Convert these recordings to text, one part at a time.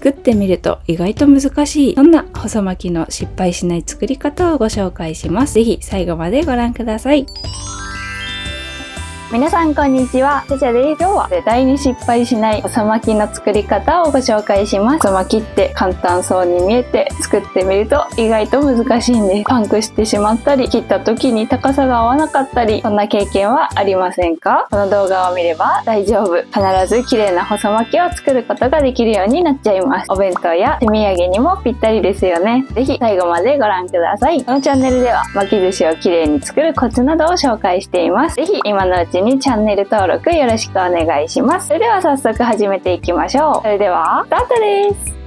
作ってみると意外と難しい、そんな細巻きの失敗しない作り方をご紹介します。ぜひ最後までご覧ください。皆さんこんにちは、ちゃちゃです。今日は絶対に失敗しない細巻きの作り方をご紹介します。細巻きって簡単そうに見えて、作ってみると意外と難しいんです。パンクしてしまったり、切った時に高さが合わなかったり、そんな経験はありませんか？この動画を見れば大丈夫。必ず綺麗な細巻きを作ることができるようになっちゃいます。お弁当や手土産にもぴったりですよね。ぜひ最後までご覧ください。このチャンネルでは巻き寿司を綺麗に作るコツなどを紹介しています。ぜひ今のうちにチャンネル登録よろしくお願いします。それでは早速始めていきましょう。それではスタートです。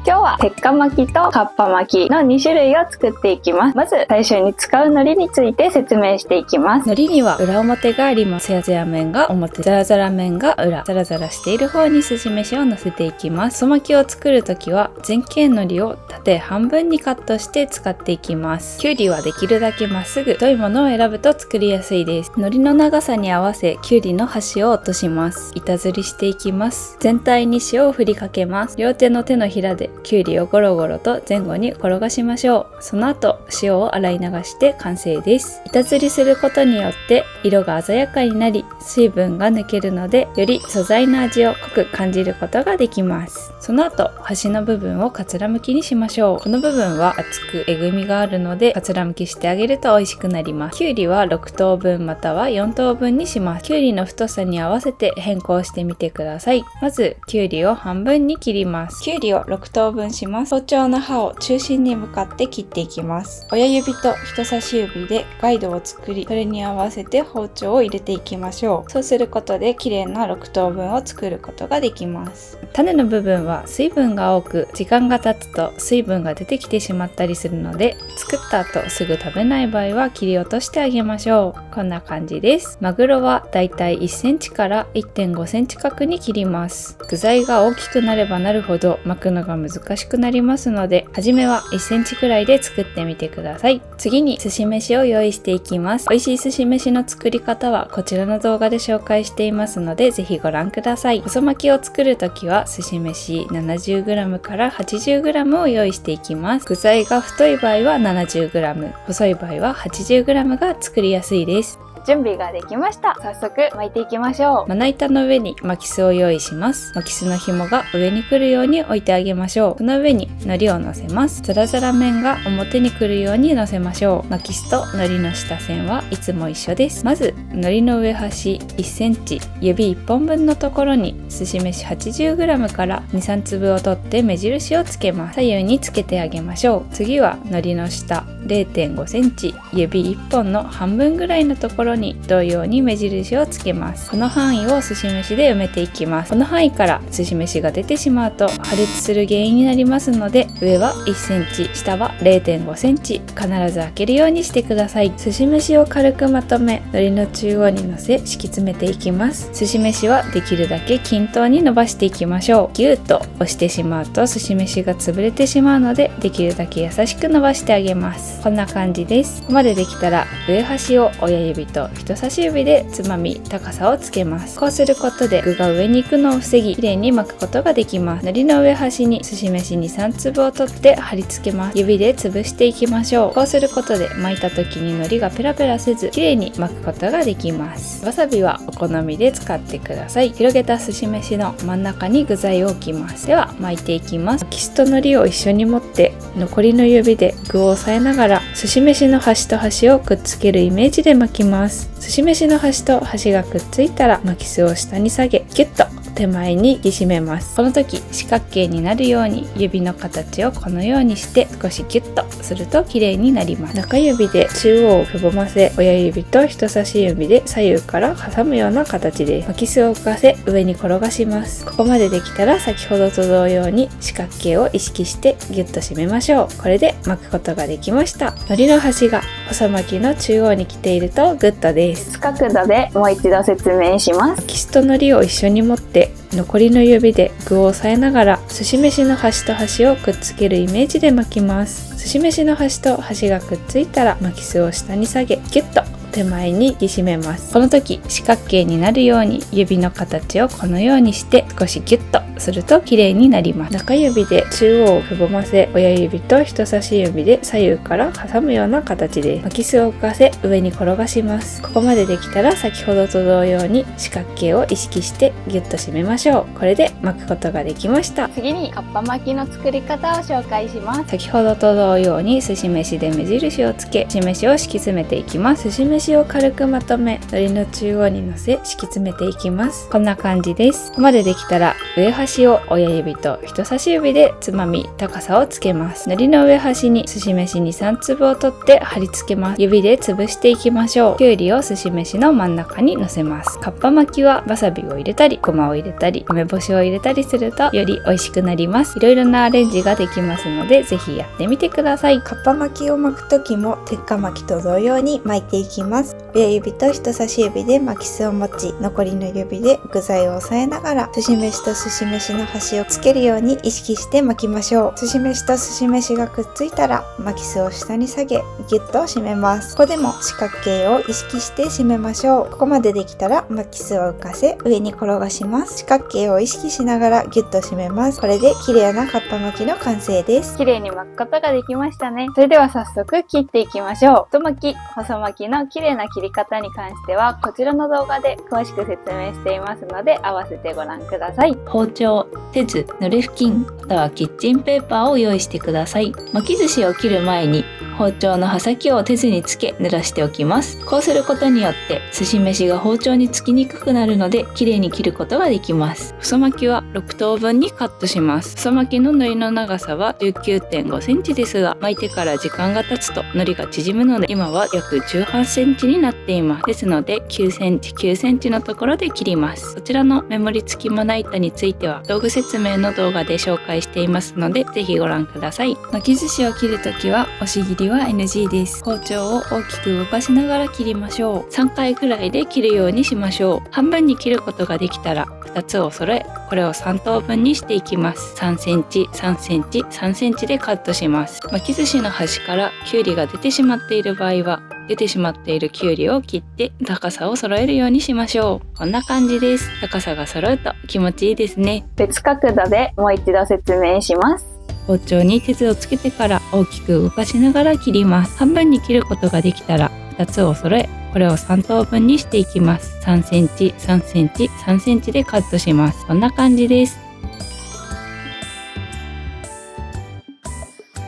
今日は鉄火巻きとかっぱ巻きの2種類を作っていきます。まず最初に使う海苔について説明していきます。海苔には裏表があります。ツヤツヤ面が表、ザラザラ面が裏、ザラザラしている方にすし飯を乗せていきます。細巻きを作るときは全形海苔を縦半分にカットして使っていきます。きゅうりはできるだけまっすぐ太いものを選ぶと作りやすいです。海苔の長さに合わせきゅうりの端を落とします。板ずりしていきます。全体に塩を振りかけます。両手の手のひらできゅうりをゴロゴロと前後に転がしましょう。その後塩を洗い流して完成です。板ずりすることによって色が鮮やかになり水分が抜けるのでより素材の味を濃く感じることができます。その後端の部分をかつらむきにしましょう。この部分は厚くえぐみがあるのでかつらむきしてあげると美味しくなります。きゅうりは6等分または4等分にします。きゅうりの太さに合わせて変更してみてください。まずきゅうりを半分に切ります。きゅうりを6等分します。包丁の刃を中心に向かって切っていきます。親指と人差し指でガイドを作り、それに合わせて包丁を入れていきましょう。そうすることで綺麗な6等分を作ることができます。種の部分は水分が多く、時間が経つと水分が出てきてしまったりするので、作った後すぐ食べない場合は切り落としてあげましょう。こんな感じです。マグロはだいたい1センチから1.5センチ角に切ります。具材が大きくなればなるほど巻くのが難しくなりますので、初めは1センチくらいで作ってみてください。次に寿司飯を用意していきます。美味しい寿司飯の作り方はこちらの動画で紹介していますので、ぜひご覧ください。細巻きを作るときは寿司飯 70g から 80g を用意していきます。具材が太い場合は 70g、細い場合は 80g が作りやすいです。準備ができました。早速巻いていきましょう。まな板の上に巻きすを用意します。巻きすの紐が上に来るように置いてあげましょう。その上に海苔を乗せます。ザラザラ面が表に来るように乗せましょう。巻きすと海苔の下線はいつも一緒です。まず海苔の上端1センチ、指1本分のところに寿司飯 80g から 2,3 粒を取って目印をつけます。左右につけてあげましょう。次は海苔の下 0.5 センチ、指1本の半分ぐらいのところに同様に目印をつけます。この範囲を寿司飯で埋めていきます。この範囲から寿司飯が出てしまうと破裂する原因になりますので、上は1センチ、下は 0.5 センチ必ず開けるようにしてください。寿司飯を軽くまとめ、海苔の中央に乗せ敷き詰めていきます。寿司飯はできるだけ均等に伸ばしていきましょう。ギューッと押してしまうと寿司飯が潰れてしまうので、できるだけ優しく伸ばしてあげます。こんな感じです。ここまでできたら上端を親指と人差し指でつまみ高さをつけます。こうすることで具が上に行くのを防ぎ、きれいに巻くことができます。海苔の上端に寿司飯に3粒を取って貼り付けます。指で潰していきましょう。こうすることで巻いた時に海苔がペラペラせず、きれいに巻くことができます。わさびはお好みで使ってください。広げた寿司飯の真ん中に具材を置きます。では巻いていきます。巻きすと海苔を一緒に持って残りの指で具を押さえながら寿司飯の端と端をくっつけるイメージで巻きます。寿司飯の端と端がくっついたら巻きすを下に下げギュッと手前に引き締めます。この時四角形になるように指の形をこのようにして少しギュッとすると綺麗になります。中指で中央をくぼませ、親指と人差し指で左右から挟むような形です。巻きすを浮かせ上に転がします。ここまでできたら先ほどと同様に四角形を意識してギュッと締めましょう。これで巻くことができました。海苔の端が細巻きの中央に来ているとグッドです。角度でもう一度説明します。巻きすと海苔を一緒に持って残りの指で具を押さえながら寿司飯の端と端をくっつけるイメージで巻きます。寿司飯の端と端がくっついたら巻きすを下に下げギュッと手前に引き締めます。この時四角形になるように指の形をこのようにして少しギュッとすると綺麗になります。中指で中央をくぼませ、親指と人差し指で左右から挟むような形です。巻きすを浮かせ上に転がします。ここまでできたら先ほどと同様に四角形を意識してギュッと締めましょう。これで巻くことができました。次にかっぱ巻きの作り方を紹介します。先ほどと同様にすし飯で目印をつけ、すし飯を敷き詰めていきます。すし飯を軽くまとめ、海苔の中央に乗せ敷き詰めていきます。こんな感じです。ここまでできたら上端を親指と人差し指でつまみ高さをつけます。海苔の上端にすし飯に3粒を取って貼り付けます。指で潰していきましょう。きゅうりをすし飯の真ん中に乗せます。かっぱ巻きはわさびを入れたり、ごまを入れたり、梅干しを入れたりするとより美味しくなります。いろいろなアレンジができますので、ぜひやってみてください。かっぱ巻きを巻く時も鉄火巻きと同様に巻いていきます。親指と人差し指で巻きすを持ち、残りの指で具材を押さえながらすし飯とすし飯の端をつけるように意識して巻きましょう。すし飯とすし飯がくっついたら巻きすを下に下げギュッと締めます。ここでも四角形を意識して締めましょう。ここまでできたら巻きすを浮かせ上に転がします。四角形を意識しながらギュッと締めます。これで綺麗なかっぱ巻きの完成です。綺麗に巻くことができましたね。それでは早速切っていきましょう。太巻き、細巻きの綺麗な切り方に関してはこちらの動画で詳しく説明していますので合わせてご覧ください。包丁、手酢、濡れ布巾、またはキッチンペーパーを用意してください。巻き寿司を切る前に包丁の刃先を手酢につけ濡らしておきます。こうすることによって寿司飯が包丁につきにくくなるので綺麗に切ることができます。細巻きは6等分にカットします。細巻きの海苔の長さは 19.5 センチですが、巻いてから時間が経つと海苔が縮むので今は約18センチになっています。ですので9センチ9センチのところで切ります。こちらのメモリ付きまな板については道具説明の動画で紹介していますのでぜひご覧ください。巻き寿司を切るときは押し切りは NG です。包丁を大きく動かしながら切りましょう。3回くらいで切るようにしましょう。半分に切ることができたら2つを揃え、これを3等分にしていきます。3センチ3センチ3センチでカットします。巻き寿司の端からきゅうりが出てしまっている場合は出てしまっているきゅうりを切って高さを揃えるようにしましょう。こんな感じです。高さが揃うと気持ちいいですね。別角度でもう一度説明します。包丁に手酢をつけてから大きく動かしながら切ります。半分に切ることができたら2つを揃え、これを3等分にしていきます。3センチ3センチ3センチでカットします。こんな感じです。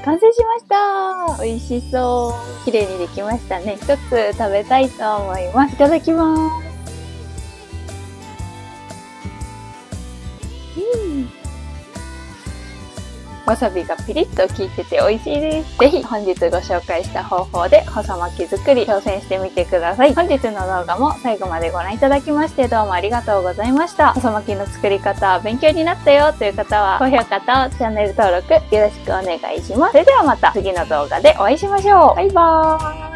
完成しました。美味しそう。綺麗にできましたね。一つ食べたいと思います。いただきます。わさびがピリッと効いてて美味しいです。ぜひ本日ご紹介した方法で細巻き作り挑戦してみてください。本日の動画も最後までご覧いただきましてどうもありがとうございました。細巻きの作り方勉強になったよという方は高評価とチャンネル登録よろしくお願いします。それではまた次の動画でお会いしましょう。バイバーイ。